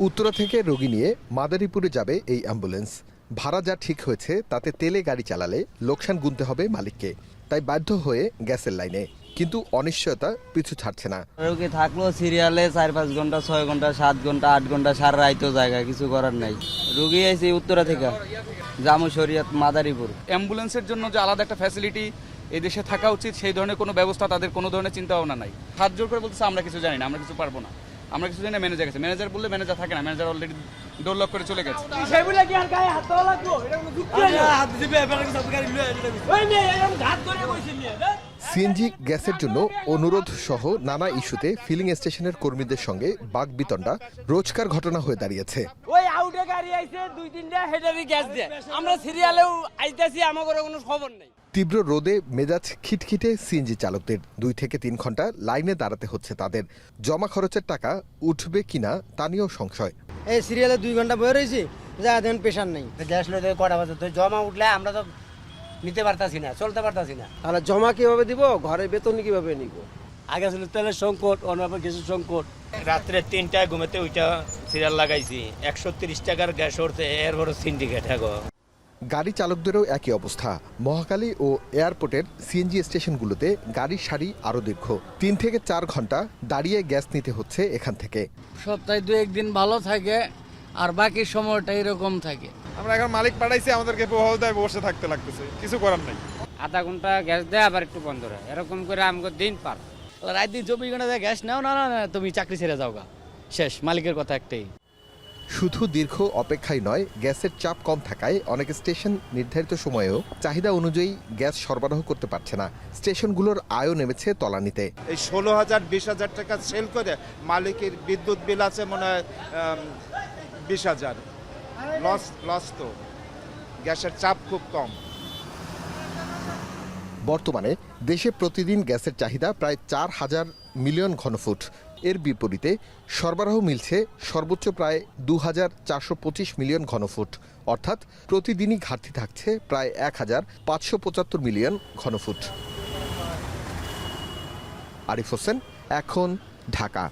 উত্তরা থেকে রোগী নিয়ে মাদারীপুরে যাবে এই অ্যাম্বুলেন্স। ভাড়া যা ঠিক হয়েছে তাতে তেলে গাড়ি চালালে লোকসান গুনতে হবে মালিককে, তাই বাধ্য হয়ে গ্যাসের লাইনে। কিন্তু অনিশ্চয়তা পিছু ছাড়ছে না। রোগী থাকলো সিরিয়ালে 4-5 ঘন্টা, 6 ঘন্টা, 7 ঘন্টা, 8 ঘন্টা, সারা রাইতো জায়গা কিছু করার নাই। রোগী আইছে উত্তরা থেকে, জামু শরীয়ত মাদারীপুর। অ্যাম্বুলেন্সের জন্য যে আলাদা একটা ফ্যাসিলিটি এই দেশে থাকা উচিত, সেই ধরনের কোনো ব্যবস্থা তাদের কোনো ধরনের চিন্তা ভাবনা নাই। হাত জোর করে বলতেছে আমরা কিছু জানি না, আমরা কিছু পারবো না, আমরা কিছু জানি না। ম্যানেজার গেছে, ম্যানেজার বললে ম্যানেজার থাকে না, ম্যানেজার অলরেডি ডোর লক করে চলে গেছে। সিএনজি গ্যাসের জন্য অনুরোধ সহ নানা ইস্যুতে ফিলিং স্টেশনের কর্মীদের সঙ্গে বাকবিতণ্ডা রোজকার ঘটনা হয়ে দাঁড়িয়েছে। ওই আউটে গাড়ি আইছে 2-3টা হেডারি গ্যাস দেয়, আমরা সিরিয়ালেও আইতাছি, আমাদের কোনো খবর নেই। তীব্র রোদে মেজাজ খিটখিটে সিএনজি চালকদের 2 থেকে 3 ঘন্টা লাইনে দাঁড়াতে হচ্ছে তাদের। জমা খরচের টাকা উঠবে কিনা তা নিয়েও সংশয়। এই সিরিয়ালে 2 ঘন্টা বয়ে রয়েছি, যা দেখেন প্রেশার নেই। গ্যাস লইতে কটা বাজে তো জমা উঠলে আমরা তো নিতে পারতাছি না, চলতে পারতাছি না। তাহলে জমা কিভাবে দিব, ঘরে বেতন কিভাবে নিব? আগে ছিল তেলের সংকট, অন্যভাবে গ্যাসের সংকট। রাত্রে 3টায় ঘুমাতে ওইটা সিরিয়াল লাগাইছি, 130 টাকার গ্যাস উঠছে, এর বড় সিন্ডিকেট। গাড়ি চালকদেরও একই অবস্থা। মহাখালী ও এয়ারপোর্টের সিএনজি স্টেশনগুলোতে গাড়ির সারি আরও দীর্ঘ। 3 থেকে 4 ঘন্টা দাঁড়িয়ে গ্যাস নিতে হচ্ছে এখান থেকে। সপ্তাহে 2-1 দিন ভালো থাকে আর বাকি সময়টা এরকম থাকে। আমরা এখন মালিক পাঠাইছি, আমাদেরকে প্রভাব দেয়, বসে থাকতে লাগতেছে, কিছু করার নাই। আধা ঘন্টা গ্যাস দেয়, আবার একটু বন্ধ হয়, এরকম করে আমাকে দিন পার। রাত দিন 24 ঘন্টা গ্যাস নাও না, তুমি চাকরি ছেড়ে যাও গা, শেষ। মালিকের কথা একটাই। শুধু দীর্ঘ অপেক্ষাই নয়, গ্যাসের চাপ কম থাকায় অনেক স্টেশন নির্ধারিত সময়েও চাহিদা অনুযায়ী গ্যাস সরবরাহ করতে পারছে না। স্টেশনগুলোর আয়ও নেমেছে তলানিতে। এই 16,000-20,000 টাকা সেল করে মালিকের বিদ্যুৎ বিল আছে মনে হয় 20,000। লস তো, গ্যাসের চাপ খুব কম। বর্তমানে দেশে প্রতিদিন গ্যাসের চাহিদা প্রায় 4,000 মিলিয়ন ঘনফুট। এর বিপরীতে সরবরাহ মিলছে সর্বোচ্চ প্রায় 2,425 মিলিয়ন ঘনফুট, অর্থাৎ প্রতিদিনই ঘাটতি থাকছে প্রায় 1,575 মিলিয়ন ঘনফুট। আরিফ হোসেন, এখন, ঢাকা।